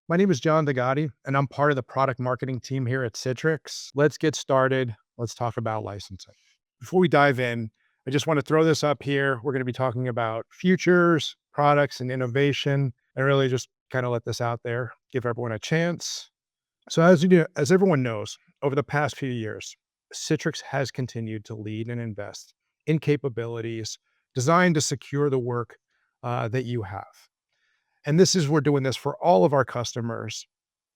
My name is John Dagati, and I'm part of the product marketing team here at Citrix. Let's get started. Let's talk about licensing. Before we dive in, I just want to throw this up here. We're going to be talking about futures, products, and innovation, and really just kind of let this out there, give everyone a chance. So, as everyone knows, over the past few years, Citrix has continued to lead and invest in capabilities designed to secure the work that you have. And we're doing this for all of our customers.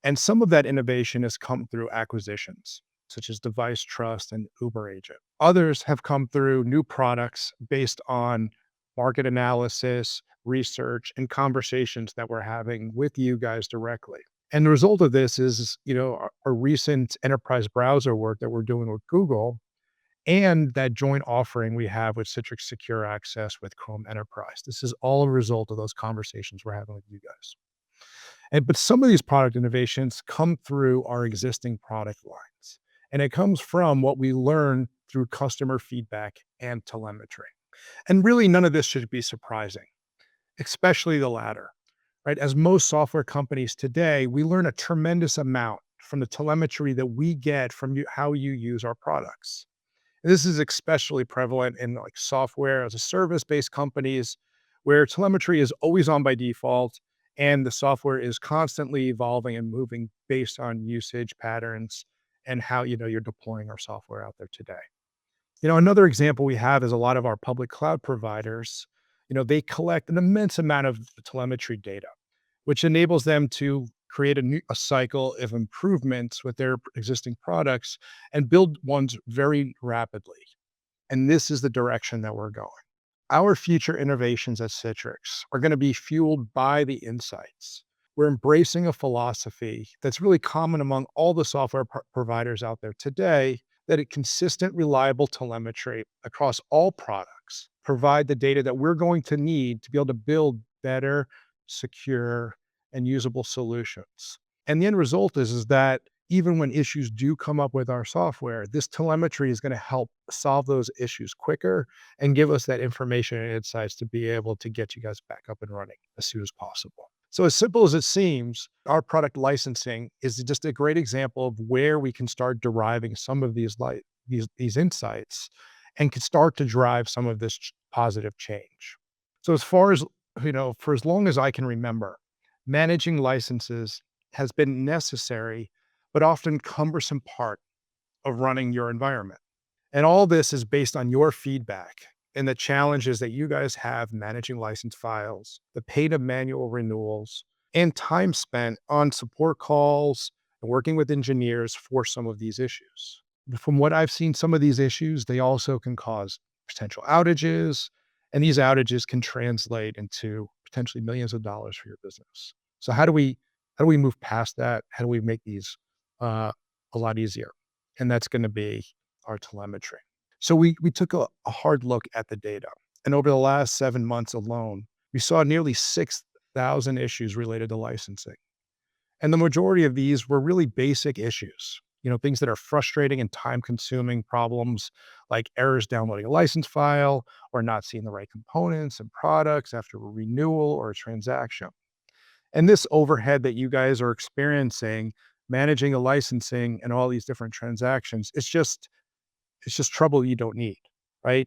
And some of that innovation has come through acquisitions, such as Device Trust and Uber Agent. Others have come through new products based on market analysis, research, and conversations that we're having with you guys directly. And the result of this is, our recent enterprise browser work that we're doing with Google and that joint offering we have with Citrix Secure Access with Chrome Enterprise. This is all a result of those conversations we're having with you guys. But some of these product innovations come through our existing product lines, and it comes from what we learn through customer feedback and telemetry. And really, none of this should be surprising, especially the latter, right? As most software companies today, we learn a tremendous amount from the telemetry that we get from how you use our products. This is especially prevalent in like software as a service-based companies where telemetry is always on by default and the software is constantly evolving and moving based on usage patterns and how you're deploying our software out there today. Another example we have is a lot of our public cloud providers, they collect an immense amount of telemetry data, which enables them to create a cycle of improvements with their existing products and build ones very rapidly. And this is the direction that we're going. Our future innovations at Citrix are going to be fueled by the insights. We're embracing a philosophy that's really common among all the software providers out there today, that a consistent, reliable telemetry across all products provide the data that we're going to need to be able to build better, secure, and usable solutions. And the end result is that even when issues do come up with our software, this telemetry is going to help solve those issues quicker and give us that information and insights to be able to get you guys back up and running as soon as possible. So, as simple as it seems, our product licensing is just a great example of where we can start deriving some of these insights and can start to drive some of this positive change. So, as far as for as long as I can remember, managing licenses has been necessary but often cumbersome part of running your environment. And all this is based on your feedback and the challenges that you guys have managing license files, the pain of manual renewals, and time spent on support calls and working with engineers for some of these issues. From what I've seen, some of these issues, they also can cause potential outages, and these outages can translate into potentially millions of dollars for your business. So how do we move past that? How do we make these a lot easier? And that's going to be our telemetry. So we took a hard look at the data, and over the last 7 months alone, we saw nearly 6,000 issues related to licensing, and the majority of these were really basic issues. Things that are frustrating and time-consuming problems, like errors downloading a license file or not seeing the right components and products after a renewal or a transaction. And this overhead that you guys are experiencing, managing a licensing and all these different transactions, it's just trouble you don't need, right?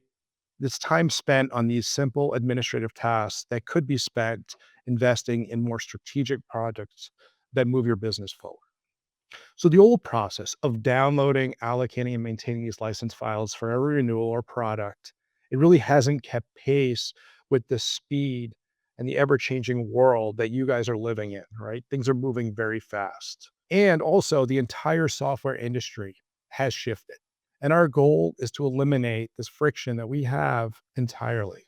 It's time spent on these simple administrative tasks that could be spent investing in more strategic projects that move your business forward. So the old process of downloading, allocating, and maintaining these license files for every renewal or product, it really hasn't kept pace with the speed and the ever-changing world that you guys are living in, right? Things are moving very fast. And also the entire software industry has shifted. And our goal is to eliminate this friction that we have entirely.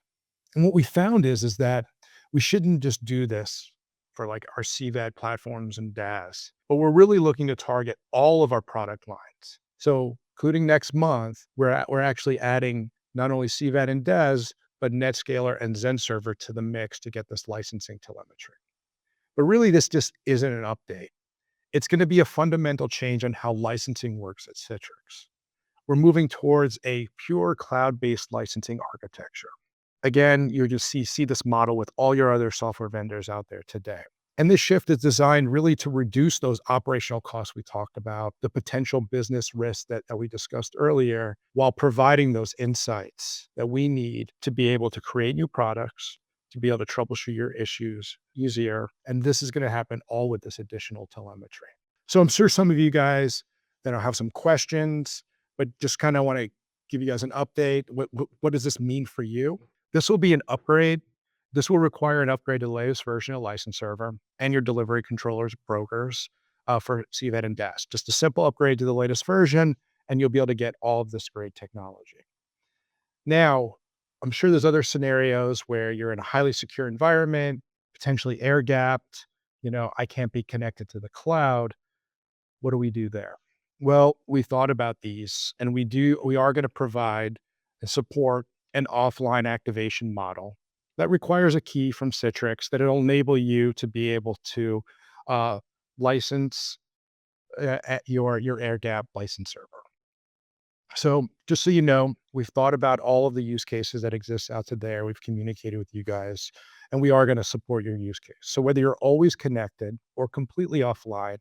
And what we found is that we shouldn't just do this for like our CVAD platforms and DAS, but we're really looking to target all of our product lines. So including next month, we're actually adding not only CVAD and DAS, but NetScaler and ZenServer to the mix to get this licensing telemetry. But really, this just isn't an update. It's going to be a fundamental change on how licensing works at Citrix. We're moving towards a pure cloud-based licensing architecture. Again, you just see this model with all your other software vendors out there today. And this shift is designed really to reduce those operational costs we talked about, the potential business risks that we discussed earlier, while providing those insights that we need to be able to create new products, to be able to troubleshoot your issues easier. And this is going to happen all with this additional telemetry. So I'm sure some of you guys that have some questions, but just kind of want to give you guys an update. What does this mean for you? This will be an upgrade. This will require an upgrade to the latest version of license server and your delivery controllers, brokers for CVET and DAS. Just a simple upgrade to the latest version, and you'll be able to get all of this great technology. Now, I'm sure there's other scenarios where you're in a highly secure environment, potentially air gapped. I can't be connected to the cloud. What do we do there? Well, we thought about these and we are going to provide and support an offline activation model that requires a key from Citrix that it'll enable you to be able to uh, license at your air gap license server. So just so you know, we've thought about all of the use cases that exist out there. We've communicated with you guys, and we are going to support your use case. So whether you're always connected or completely offline,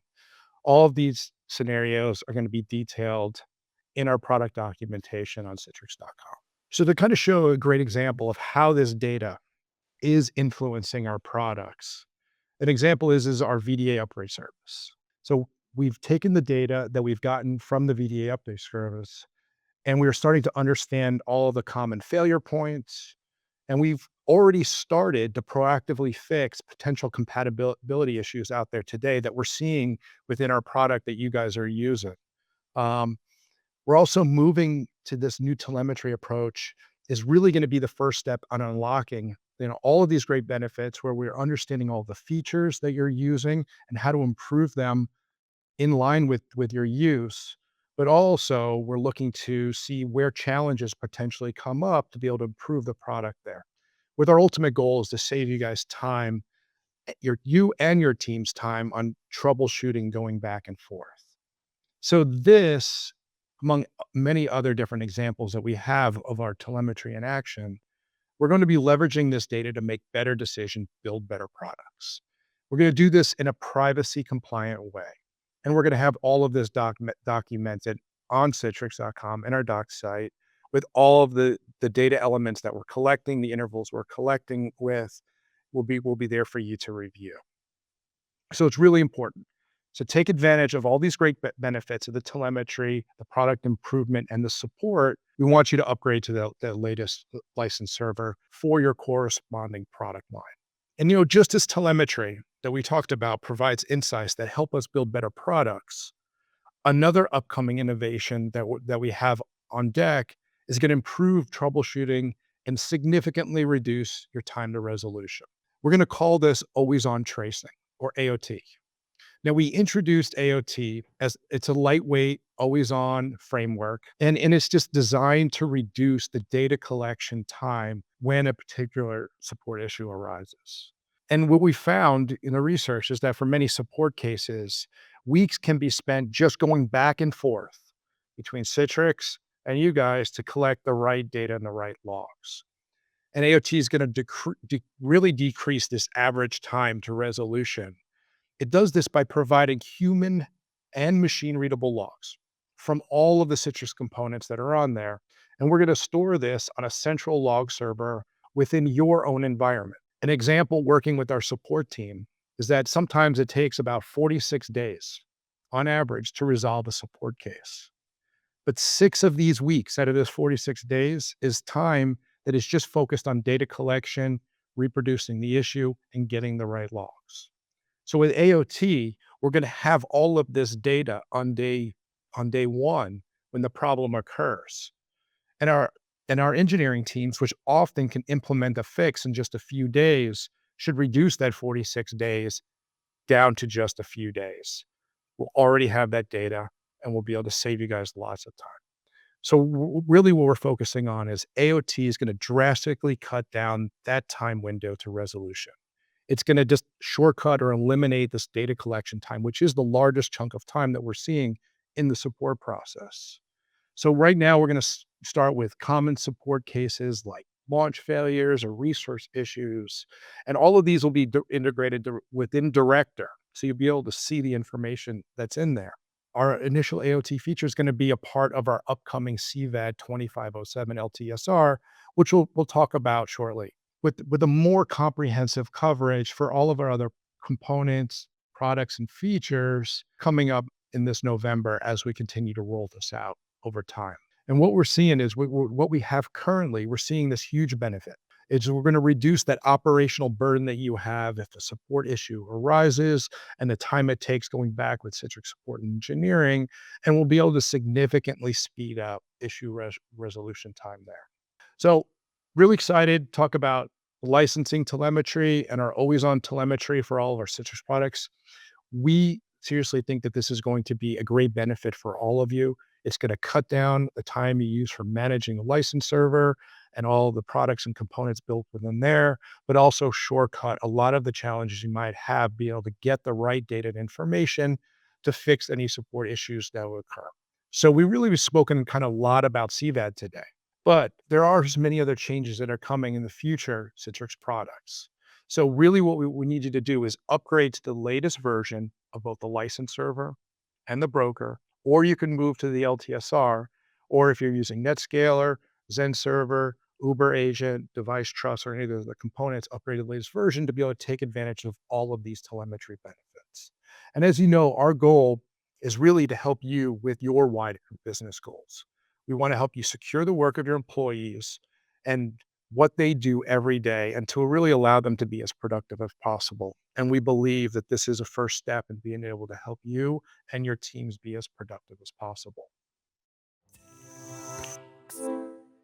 all of these scenarios are going to be detailed in our product documentation on citrix.com. So to kind of show a great example of how this data is influencing our products, an example is our VDA upgrade service. So we've taken the data that we've gotten from the VDA update service, and we're starting to understand all of the common failure points. And we've already started to proactively fix potential compatibility issues out there today that we're seeing within our product that you guys are using. Um, we're also moving to this new telemetry approach is really going to be the first step on unlocking all of these great benefits where we're understanding all the features that you're using and how to improve them in line with your use, but also we're looking to see where challenges potentially come up to be able to improve the product there. With our ultimate goal is to save you guys time, you and your team's time on troubleshooting going back and forth. So this, among many other different examples that we have of our telemetry in action, we're going to be leveraging this data to make better decisions, build better products. We're going to do this in a privacy compliant way. And we're going to have all of this documented on citrix.com and our doc site with all of the data elements that we're collecting, the intervals we're collecting with will be there for you to review. So it's really important. So take advantage of all these great benefits of the telemetry, the product improvement, and the support. We want you to upgrade to the latest license server for your corresponding product line. And just as telemetry that we talked about provides insights that help us build better products, another upcoming innovation that we have on deck is going to improve troubleshooting and significantly reduce your time to resolution. We're going to call this always on tracing or AOT. Now, we introduced AOT as it's a lightweight, always on framework, and it's just designed to reduce the data collection time when a particular support issue arises. And what we found in the research is that for many support cases, weeks can be spent just going back and forth between Citrix and you guys to collect the right data and the right logs. And AOT is going to really decrease this average time to resolution. It does this by providing human and machine readable logs from all of the Citrix components that are on there. And we're going to store this on a central log server within your own environment. An example working with our support team is that sometimes it takes about 46 days on average to resolve a support case. But 6 of these weeks out of those 46 days is time that is just focused on data collection, reproducing the issue, and getting the right logs. So with AOT, we're going to have all of this data on day one when the problem occurs. And our engineering teams, which often can implement a fix in just a few days, should reduce that 46 days down to just a few days. We'll already have that data and we'll be able to save you guys lots of time. So really what we're focusing on is AOT is going to drastically cut down that time window to resolution. It's going to just shortcut or eliminate this data collection time, which is the largest chunk of time that we're seeing in the support process. So right now we're going to start with common support cases like launch failures or resource issues. And all of these will be integrated within Director. So you'll be able to see the information that's in there. Our initial AOT feature is going to be a part of our upcoming CVAD 2507 LTSR, which we'll talk about shortly, with a more comprehensive coverage for all of our other components, products, and features coming up in this November as we continue to roll this out over time. And what we're seeing is what we have currently, we're seeing this huge benefit. It's we're going to reduce that operational burden that you have if a support issue arises and the time it takes going back with Citrix support and engineering, and we'll be able to significantly speed up issue resolution time there. So, really excited to talk about licensing telemetry and our always on telemetry for all of our Citrix products. We seriously think that this is going to be a great benefit for all of you. It's going to cut down the time you use for managing a license server and all the products and components built within there, but also shortcut a lot of the challenges you might have, be able to get the right data and information to fix any support issues that will occur. So we really have spoken kind of a lot about CVAD today, but there are many other changes that are coming in the future Citrix products. So really what we need you to do is upgrade to the latest version of both the license server and the broker, or you can move to the LTSR, or if you're using NetScaler, Zen Server, Uber Agent, Device Trust, or any of the components, upgrade to the latest version to be able to take advantage of all of these telemetry benefits. And as you know, our goal is really to help you with your wider business goals. We want to help you secure the work of your employees and what they do every day and to really allow them to be as productive as possible. And we believe that this is a first step in being able to help you and your teams be as productive as possible.